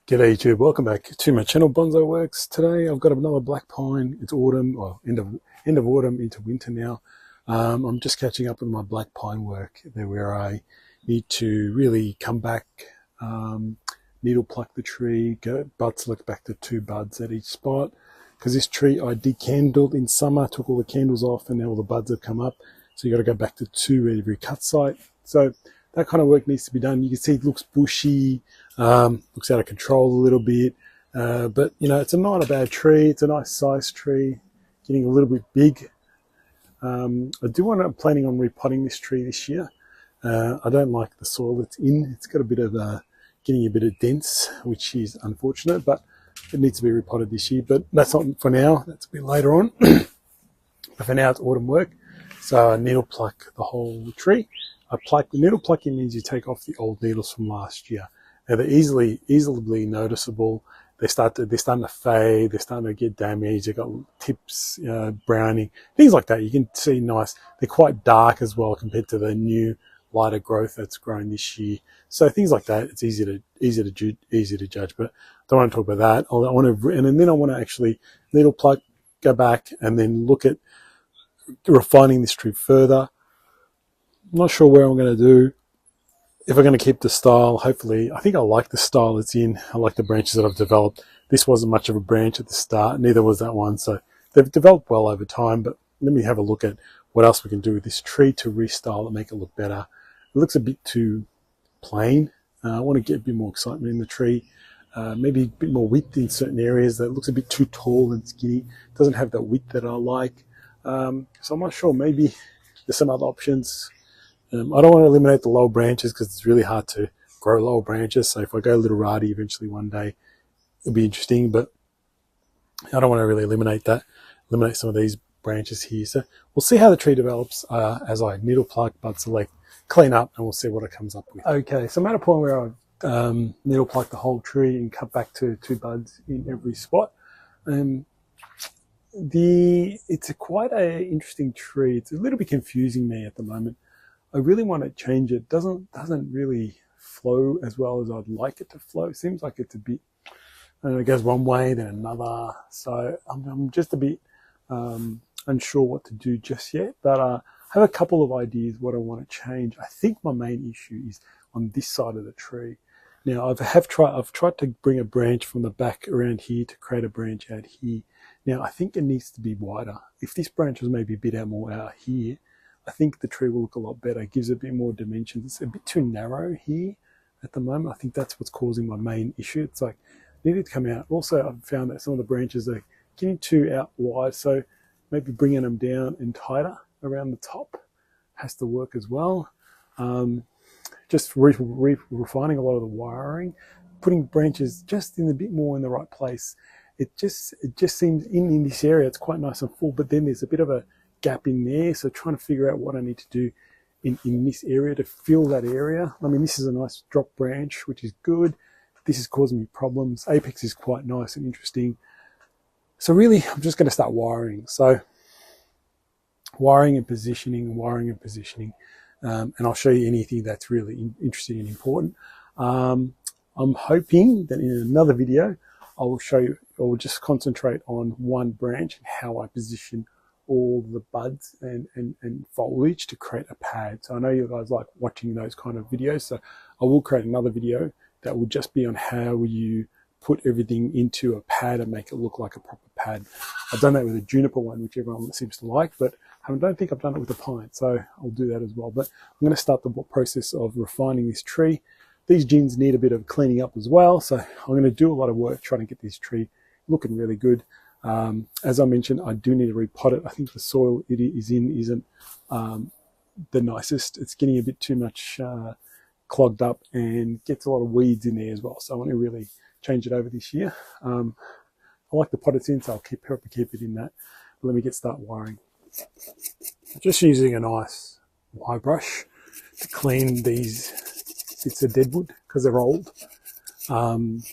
G'day YouTube, welcome back to my channel Bonsai Works. Today I've got another black pine. It's autumn, or end of autumn into winter now. I'm just catching up with my black pine work there where I need to really come back, needle pluck the tree, bud select back to 2 buds at each spot. Because this tree I decandled in summer, took all the candles off and now all the buds have come up. So you got to go back to 2 at every cut site. So that kind of work needs to be done. You can see it looks bushy, looks out of control a little bit, but you know, it's not a bad tree. It's a nice size tree, getting a little bit big. I'm planning on repotting this tree this year. I don't like the soil it's in. It's got a bit of getting a bit of dense, which is unfortunate, but it needs to be repotted this year. But that's not for now. That's a bit later on. But for now, it's autumn work. So I needle pluck the whole tree. Needle plucking means you take off the old needles from last year. Now they're easily noticeable. They're starting to fade. They're starting to get damaged. They've got tips, browning, things like that. You can see nice. They're quite dark as well compared to the new lighter growth that's grown this year. So things like that, it's easy to judge. But I don't want to talk about that. And then I want to actually needle pluck, go back, and then look at refining this tree further. I'm not sure where I'm going to do. If I'm going to keep the style, hopefully, I think I like the style it's in. I like the branches that I've developed. This wasn't much of a branch at the start, neither was that one. So they've developed well over time, but let me have a look at what else we can do with this tree to restyle it, make it look better. It looks a bit too plain. I want to get a bit more excitement in the tree. Maybe a bit more width in certain areas. That looks a bit too tall and skinny. It doesn't have that width that I like. So I'm not sure. Maybe there's some other options. I don't want to eliminate the lower branches because it's really hard to grow lower branches. So if I go a little ratty eventually one day, it'll be interesting, but I don't want to really eliminate some of these branches here. So we'll see how the tree develops as I needle pluck, bud select, clean up, and we'll see what it comes up with. Okay, so I'm at a point where I've needle plucked the whole tree and cut back to 2 buds in every spot. It's quite an interesting tree. It's a little bit confusing me at the moment. I really want to change it. Doesn't really flow as well as I'd like it to flow. It seems like it's a bit, it goes one way then another. So I'm just a bit unsure what to do just yet. But I have a couple of ideas what I want to change. I think my main issue is on this side of the tree. Now I've tried to bring a branch from the back around here to create a branch out here. Now I think it needs to be wider. If this branch was maybe a bit more out here, I think the tree will look a lot better. It gives a bit more dimensions. It's a bit too narrow here at the moment. I think that's what's causing my main issue. It's like, it needed to come out. Also, I've found that some of the branches are getting too out wide, so maybe bringing them down and tighter around the top has to work as well. Just refining a lot of the wiring, putting branches just in a bit more in the right place. It just seems in this area, it's quite nice and full, but then there's a bit of a gap in there, so trying to figure out what I need to do in this area to fill that area. I mean, this is a nice drop branch, which is good. This is causing me problems. Apex is quite nice and interesting. So really, I'm just going to start wiring. So wiring and positioning, and I'll show you anything that's really interesting and important. I'm hoping that in another video, I will just concentrate on one branch and how I position all the buds and foliage to create a pad. So I know you guys like watching those kind of videos, so I will create another video that will just be on how you put everything into a pad and make it look like a proper pad. I've done that with a juniper one, which everyone seems to like, but I don't think I've done it with a pine, so I'll do that as well. But I'm going to start the process of refining this tree. These gins need a bit of cleaning up as well, so I'm going to do a lot of work trying to get this tree looking really good. As I mentioned, I do need to repot it. I think the soil it is in isn't the nicest. It's getting a bit too much clogged up and gets a lot of weeds in there as well. So I want to really change it over this year. I like the pot it's in, so I'll keep it in that. But let me get started wiring. Just using a nice wire brush to clean these bits of deadwood because they're old. Kind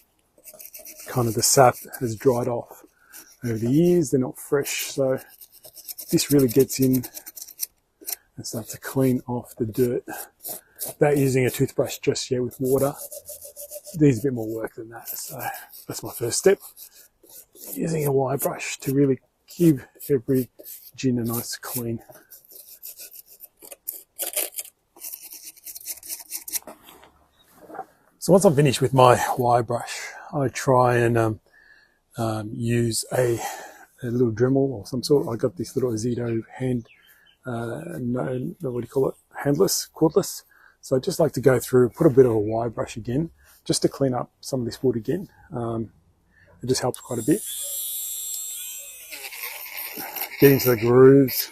of the sap has dried off over the years. They're not fresh, so this really gets in and starts to clean off the dirt without using a toothbrush just yet with water. needs a bit more work than that. So that's my first step, using a wire brush to really give every gin a nice clean. So once I'm finished with my wire brush, I try and use a little Dremel or some sort. I got this little Azedo hand, what do you call it? Handless, cordless. So I just like to go through, put a bit of a wire brush again, just to clean up some of this wood again. It just helps quite a bit. Get into the grooves.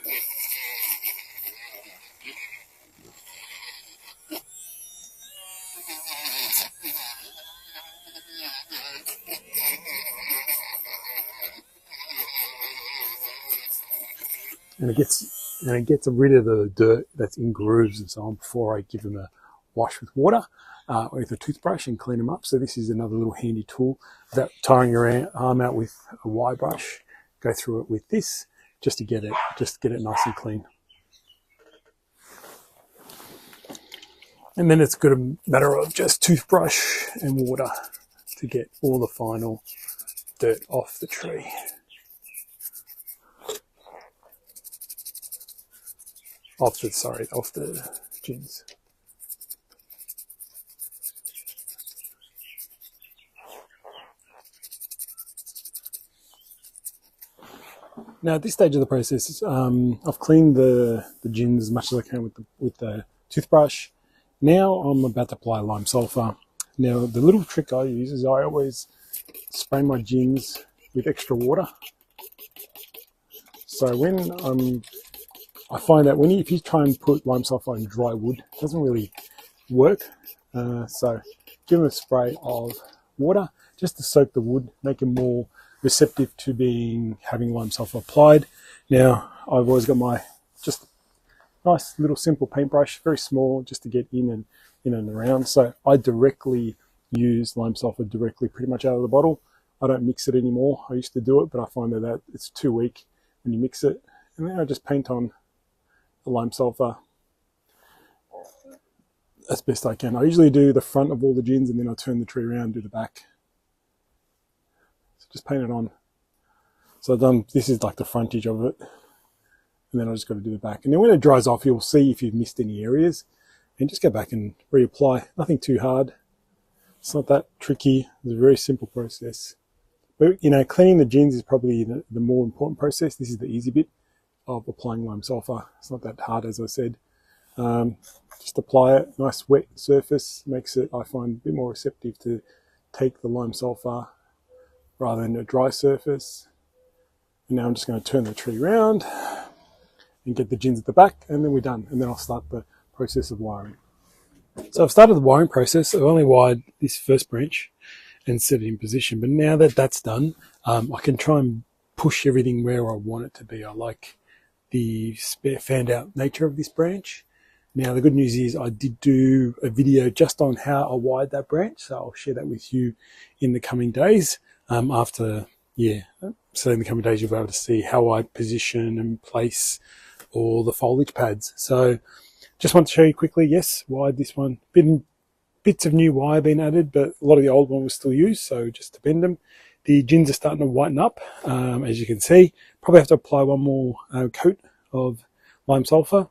And it gets rid of the dirt that's in grooves and so on before I give them a wash with water or with a toothbrush and clean them up. So this is another little handy tool. Without tiring your arm out with a wire brush, go through it with this just to get it nice and clean. And then it's a matter of just toothbrush and water to get all the final dirt off the tree. Off the gins. Now at this stage of the process, I've cleaned the gins as much as I can with the toothbrush. Now I'm about to apply lime sulfur. Now the little trick I use is I always spray my gins with extra water. So when I find that if you try and put lime sulfur in dry wood, it doesn't really work. So give them a spray of water just to soak the wood, make it more receptive to having lime sulfur applied. Now I've always got my just nice little simple paintbrush, very small, just to get in and around. So I directly use lime sulfur directly pretty much out of the bottle. I don't mix it anymore. I used to do it, but I find that it's too weak when you mix it. And then I just paint on the lime sulfur as best I can. I usually do the front of all the gins and then I turn the tree around and do the back. So just paint it on. So this is like the frontage of it. And then I just got to do the back. And then when it dries off, you'll see if you've missed any areas. And just go back and reapply. Nothing too hard. It's not that tricky. It's a very simple process. But, cleaning the gins is probably the more important process. This is the easy bit of applying lime sulfur. It's not that hard, as I said. Just apply it. Nice wet surface makes it, I find, a bit more receptive to take the lime sulfur rather than a dry surface. And now I'm just going to turn the tree around and get the gins at the back, and then we're done. And then I'll start the process of wiring. So I've started the wiring process. I've only wired this first branch and set it in position. But now that that's done, I can try and push everything where I want it to be. I like the spare fanned out nature of this branch. Now the good news is I did do a video just on how I wired that branch, so I'll share that with you in the coming days. So in the coming days you'll be able to see how I position and place all the foliage pads. So just want to show you quickly, yes, wired this one. Bits of new wire been added, but a lot of the old one was still used, so just to bend them. The gins are starting to whiten up, as you can see. Probably have to apply one more coat of lime sulfur,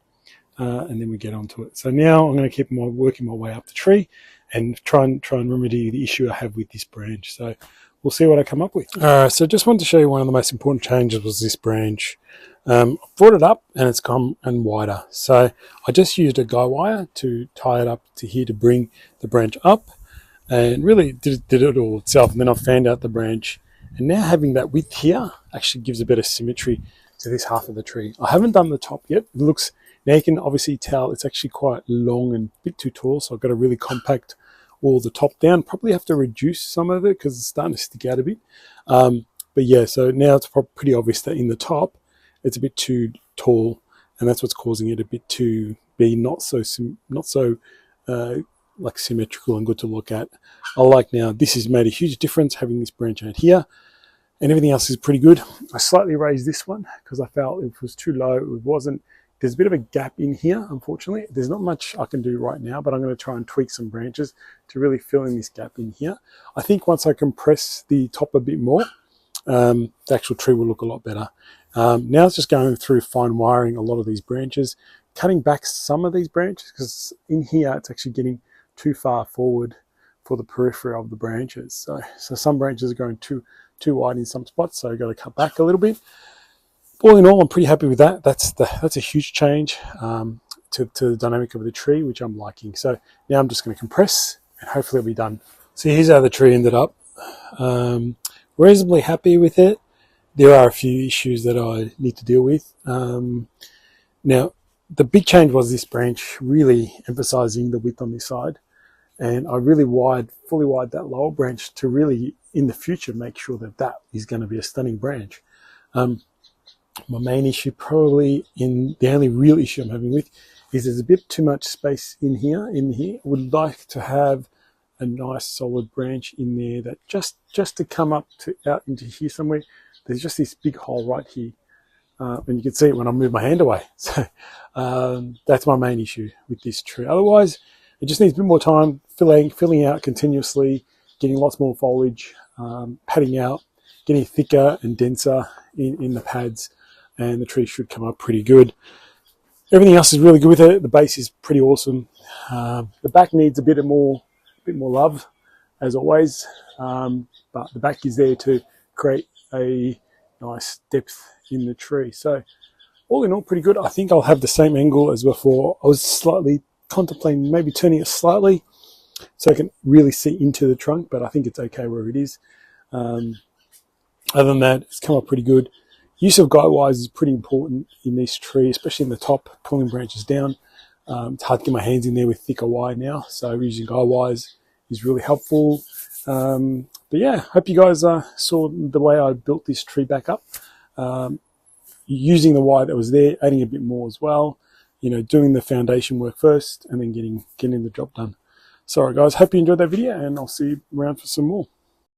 and then we get onto it. So now I'm going to keep working my way up the tree and try and remedy the issue I have with this branch. So we'll see what I come up with. So just wanted to show you one of the most important changes was this branch. I brought it up and it's come and wider. So I just used a guy wire to tie it up to here to bring the branch up, and really did it all itself. And then I fanned out the branch, and now having that width here actually gives a bit of symmetry to this half of the tree. I haven't done the top yet. It looks, now you can obviously tell it's actually quite long and a bit too tall, so I've got to really compact all the top down. Probably have to reduce some of it because it's starting to stick out a bit. But yeah, so now it's pretty obvious that in the top it's a bit too tall, and that's what's causing it a bit to be not so like symmetrical and good to look at. I like now this has made a huge difference having this branch out here, and everything else is pretty good. I slightly raised this one because I felt it was too low. It wasn't there's a bit of a gap in here, unfortunately. There's not much I can do right now, but I'm going to try and tweak some branches to really fill in this gap in here. I think once I compress the top a bit more, the actual tree will look a lot better. Now it's just going through fine wiring a lot of these branches, cutting back some of these branches, because in here it's actually getting too far forward for the periphery of the branches. So some branches are going too wide in some spots, so I've got to cut back a little bit. All in all, I'm pretty happy with that. That's a huge change to the dynamic of the tree, which I'm liking. So now I'm just going to compress, and hopefully it'll be done. So here's how the tree ended up. Reasonably happy with it. There are a few issues that I need to deal with. Now, the big change was this branch really emphasizing the width on this side. And I really fully wired that lower branch to really, in the future, make sure that that is going to be a stunning branch. My main issue, probably the only real issue I'm having with, is there's a bit too much space in here. I would like to have a nice solid branch in there that just to come up out into here somewhere. There's just this big hole right here, and you can see it when I move my hand away. So that's my main issue with this tree. Otherwise, it just needs a bit more time, filling out continuously, getting lots more foliage, padding out, getting thicker and denser in the pads, and the tree should come up pretty good. Everything else is really good with it. The base is pretty awesome. The back needs a bit more love, as always, but the back is there to create a nice depth in the tree. So all in all, pretty good. I think I'll have the same angle as before. I was slightly contemplating maybe turning it slightly so I can really see into the trunk, but I think it's okay where it is. Other than that, it's come up pretty good. Use of guide wires is pretty important in this tree, especially in the top, pulling branches down. It's hard to get my hands in there with thicker wire now, so using guide wires is really helpful. But yeah, hope you guys saw the way I built this tree back up. Using the wire that was there, adding a bit more as well. Doing the foundation work first, and then getting the job done. So, alright guys, hope you enjoyed that video, and I'll see you around for some more.